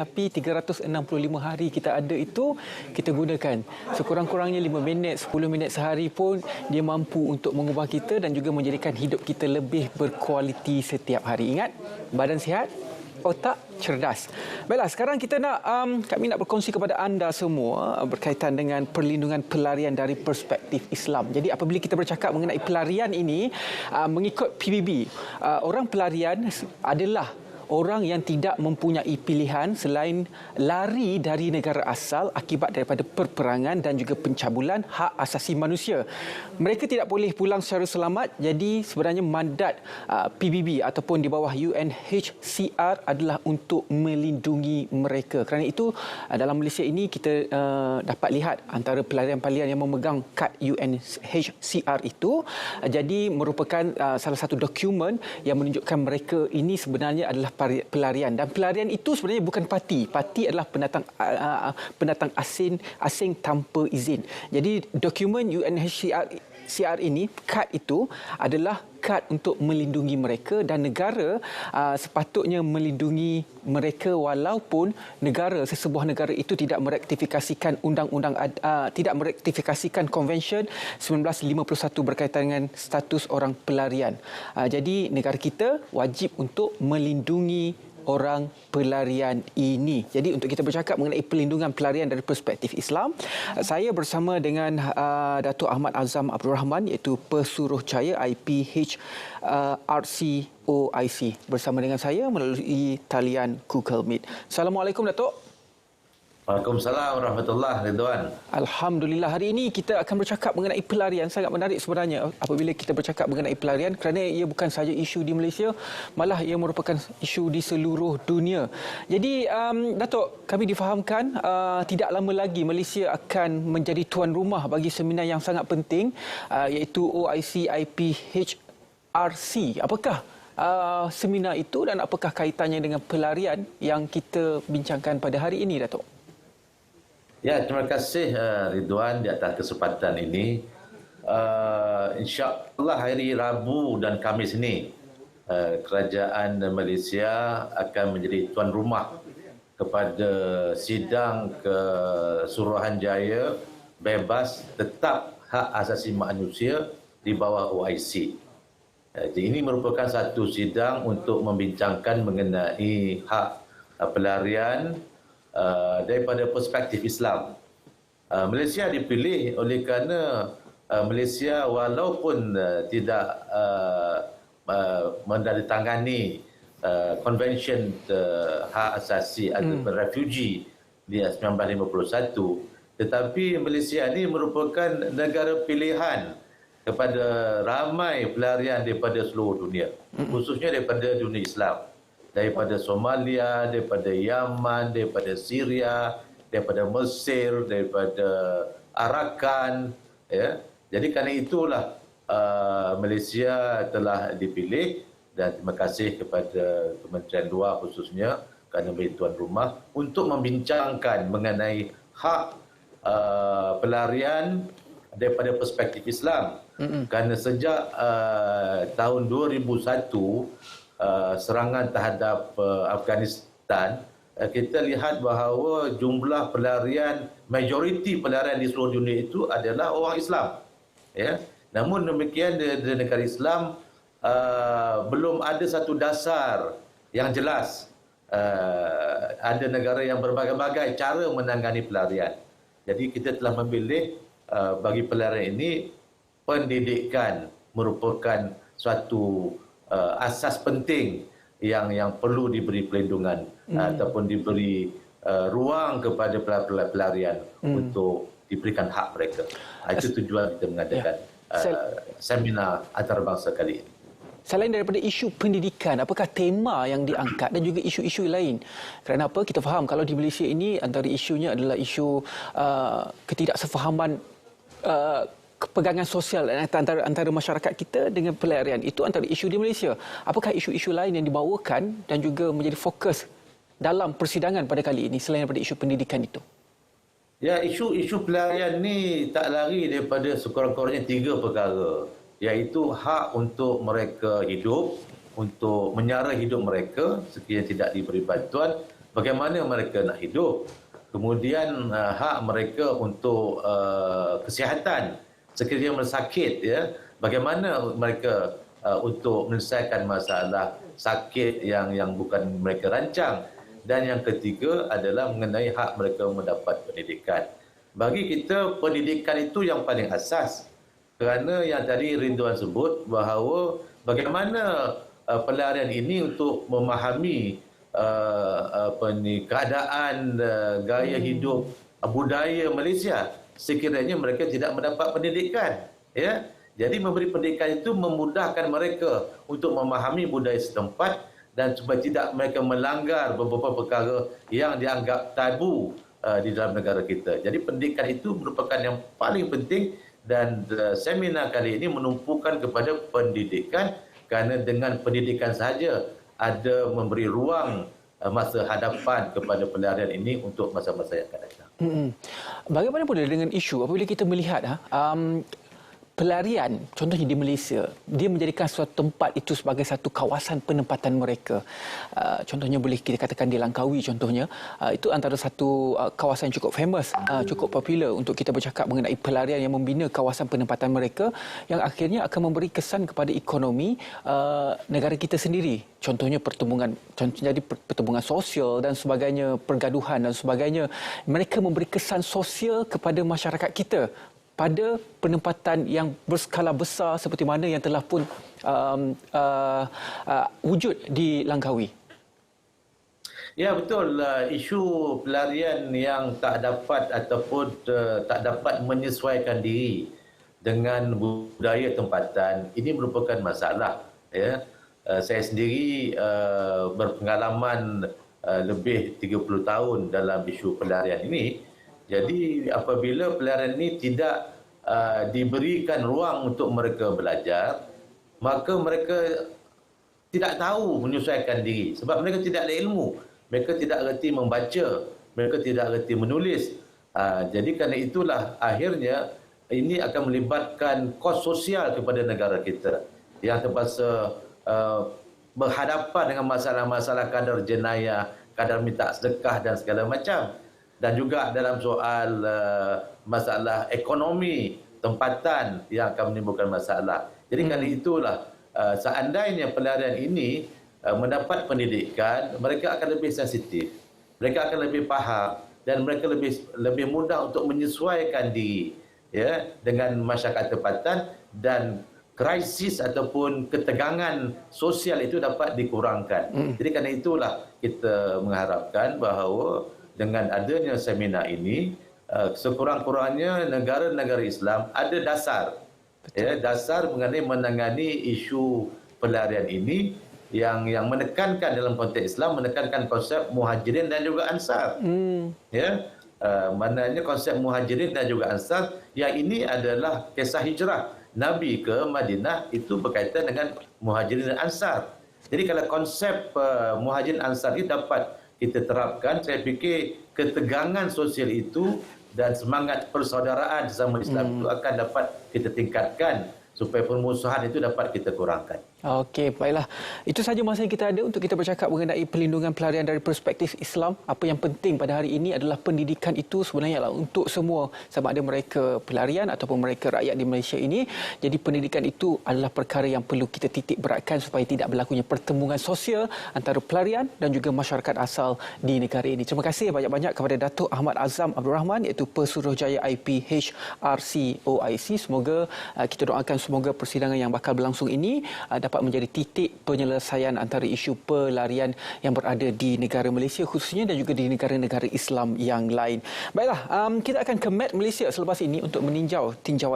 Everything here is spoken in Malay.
Tapi 365 hari kita ada itu, kita gunakan. Sekurang-kurangnya 5 minit, 10 minit sehari pun dia mampu untuk mengubah kita dan juga menjadikan hidup kita lebih berkualiti setiap hari. Ingat, badan sihat, otak cerdas. Baiklah, sekarang kita kami nak berkongsi kepada anda semua berkaitan dengan perlindungan pelarian dari perspektif Islam. Jadi apabila kita bercakap mengenai pelarian ini, mengikut PBB, orang pelarian adalah orang yang tidak mempunyai pilihan selain lari dari negara asal akibat daripada perperangan dan juga pencabulan hak asasi manusia. Mereka tidak boleh pulang secara selamat, jadi sebenarnya mandat PBB ataupun di bawah UNHCR adalah untuk melindungi mereka. Kerana itu dalam Malaysia ini kita dapat lihat antara pelarian-pelarian yang memegang kad UNHCR itu jadi merupakan salah satu dokumen yang menunjukkan mereka ini sebenarnya adalah pelarian, dan pelarian itu sebenarnya bukan parti. Parti adalah pendatang asing tanpa izin. Jadi dokumen UNHCR ini, kad itu adalah kad untuk melindungi mereka, dan negara sepatutnya melindungi mereka walaupun sesebuah negara itu tidak merektifikasikan tidak merektifikasikan Konvensyen 1951 berkaitan dengan status orang pelarian. Jadi negara kita wajib untuk melindungi orang pelarian ini. Jadi untuk kita bercakap mengenai perlindungan pelarian dari perspektif Islam, saya bersama dengan Datuk Ahmad Azam Abdul Rahman, iaitu Pesuruhjaya IPH-RCOIC, bersama dengan saya melalui talian Google Meet. Assalamualaikum Datuk. Waalaikumsalam warahmatullahi wabarakatuh. Alhamdulillah, hari ini kita akan bercakap mengenai pelarian. Sangat menarik sebenarnya apabila kita bercakap mengenai pelarian, kerana ia bukan sahaja isu di Malaysia, malah ia merupakan isu di seluruh dunia. Jadi Datuk, kami difahamkan tidak lama lagi Malaysia akan menjadi tuan rumah bagi seminar yang sangat penting, iaitu OIC IPH-RC. Apakah seminar itu dan apakah kaitannya dengan pelarian yang kita bincangkan pada hari ini, Datuk? Ya, terima kasih Ridwan di atas kesempatan ini. InsyaAllah hari Rabu dan Khamis ini kerajaan Malaysia akan menjadi tuan rumah kepada sidang Suruhanjaya bebas tetap hak asasi manusia di bawah OIC. Jadi ini merupakan satu sidang untuk membincangkan mengenai hak pelarian daripada perspektif Islam. Malaysia dipilih oleh kerana Malaysia walaupun tidak menandatangani Konvensyen Hak Asasi atau Refugee di 1951, tetapi Malaysia ini merupakan negara pilihan kepada ramai pelarian daripada seluruh dunia, khususnya daripada dunia Islam. Daripada Somalia, daripada Yaman, daripada Syria, daripada Mesir, daripada Arakan. Ya. Jadi kerana itulah Malaysia telah dipilih, dan terima kasih kepada Kementerian Luar khususnya kerana menjadi tuan rumah untuk membincangkan mengenai hak pelarian daripada perspektif Islam. Kerana sejak tahun 2001, serangan terhadap Afghanistan, kita lihat bahawa jumlah pelarian, majoriti pelarian di seluruh dunia itu adalah orang Islam. Ya. Namun demikian di negara Islam belum ada satu dasar yang jelas. Ada negara yang berbagai-bagai cara menangani pelarian. Jadi kita telah memilih bagi pelarian ini, pendidikan merupakan suatu asas penting yang perlu diberi perlindungan ataupun diberi ruang kepada pelarian untuk diberikan hak mereka. Itu tujuan kita mengadakan seminar antarabangsa kali ini. Selain daripada isu pendidikan, apakah tema yang diangkat dan juga isu-isu lain? Kerana apa? Kita faham kalau di Malaysia ini antara isunya adalah isu ketidaksefahaman kepegangan sosial antara masyarakat kita dengan pelarian. Itu antara isu di Malaysia. Apakah isu-isu lain yang dibawakan dan juga menjadi fokus dalam persidangan pada kali ini selain daripada isu pendidikan itu? Ya, isu pelarian ni tak lari daripada sekurang-kurangnya 3 perkara, iaitu hak untuk mereka hidup, untuk menyara hidup mereka sekiranya tidak diberi bantuan, bagaimana mereka nak hidup, kemudian hak mereka untuk kesihatan sekiranya mereka sakit, ya, bagaimana mereka untuk menyelesaikan masalah sakit yang bukan mereka rancang. Dan yang ketiga adalah mengenai hak mereka mendapat pendidikan. Bagi kita, pendidikan itu yang paling asas. Kerana yang tadi Ridwan sebut bahawa bagaimana pelarian ini untuk memahami keadaan gaya hidup budaya Malaysia sekiranya mereka tidak mendapat pendidikan, ya. Jadi memberi pendidikan itu memudahkan mereka untuk memahami budaya setempat dan supaya tidak mereka melanggar beberapa perkara yang dianggap tabu di dalam negara kita. Jadi pendidikan itu merupakan yang paling penting, dan seminar kali ini menumpukan kepada pendidikan, kerana dengan pendidikan sahaja ada memberi ruang masa hadapan kepada pelarian ini untuk masa-masa yang akan datang. Bagaimana pula dengan isu apabila kita melihat pelarian, contohnya di Malaysia, dia menjadikan suatu tempat itu sebagai satu kawasan penempatan mereka. Contohnya boleh kita katakan di Langkawi contohnya, itu antara satu kawasan yang cukup famous, cukup popular untuk kita bercakap mengenai pelarian yang membina kawasan penempatan mereka yang akhirnya akan memberi kesan kepada ekonomi negara kita sendiri. Contohnya pertumbuhan sosial dan sebagainya, pergaduhan dan sebagainya. Mereka memberi kesan sosial kepada masyarakat kita pada penempatan yang berskala besar seperti mana yang telah pun wujud di Langkawi. Ya, betul. Isu pelarian yang tak dapat ataupun tak dapat menyesuaikan diri dengan budaya tempatan ini merupakan masalah. Ya. Saya sendiri berpengalaman lebih 30 tahun dalam isu pelarian ini. Jadi apabila pelarian ini tidak diberikan ruang untuk mereka belajar, maka mereka tidak tahu menyesuaikan diri sebab mereka tidak ada ilmu, mereka tidak reti membaca, mereka tidak reti menulis. Jadi kerana itulah akhirnya ini akan melibatkan kos sosial kepada negara kita yang terpaksa berhadapan dengan masalah-masalah kadar jenayah, kadar minta sedekah dan segala macam. Dan juga dalam soal masalah ekonomi tempatan yang akan menimbulkan masalah. Jadi kerana itulah seandainya pelarian ini mendapat pendidikan, mereka akan lebih sensitif, mereka akan lebih faham dan mereka lebih mudah untuk menyesuaikan diri, ya, dengan masyarakat tempatan, dan krisis ataupun ketegangan sosial itu dapat dikurangkan. Jadi kerana itulah kita mengharapkan bahawa dengan adanya seminar ini, sekurang-kurangnya negara-negara Islam ada dasar, ya, dasar menangani isu pelarian ini yang menekankan dalam konteks Islam, menekankan konsep muhajirin dan juga ansar. Ya, maknanya konsep muhajirin dan juga ansar yang ini adalah kisah hijrah Nabi ke Madinah itu berkaitan dengan muhajirin dan ansar. Jadi kalau konsep muhajirin ansar ini dapat kita terapkan, saya fikir ketegangan sosial itu dan semangat persaudaraan sesama Islam itu akan dapat kita tingkatkan supaya permusuhan itu dapat kita kurangkan. Okey, baiklah. Itu sahaja masa yang kita ada untuk kita bercakap mengenai pelindungan pelarian dari perspektif Islam. Apa yang penting pada hari ini adalah pendidikan itu sebenarnya adalah untuk semua, sama ada mereka pelarian ataupun mereka rakyat di Malaysia ini. Jadi pendidikan itu adalah perkara yang perlu kita titik beratkan supaya tidak berlakunya pertembungan sosial antara pelarian dan juga masyarakat asal di negara ini. Terima kasih banyak-banyak kepada Datuk Ahmad Azam Abdul Rahman, iaitu Pesuruhjaya IPHRCOIC. Semoga kita doakan semoga persidangan yang bakal berlangsung ini dapat menjadi titik penyelesaian antara isu pelarian yang berada di negara Malaysia khususnya dan juga di negara-negara Islam yang lain. Baiklah, kita akan ke Met Malaysia selepas ini untuk meninjau tinjauan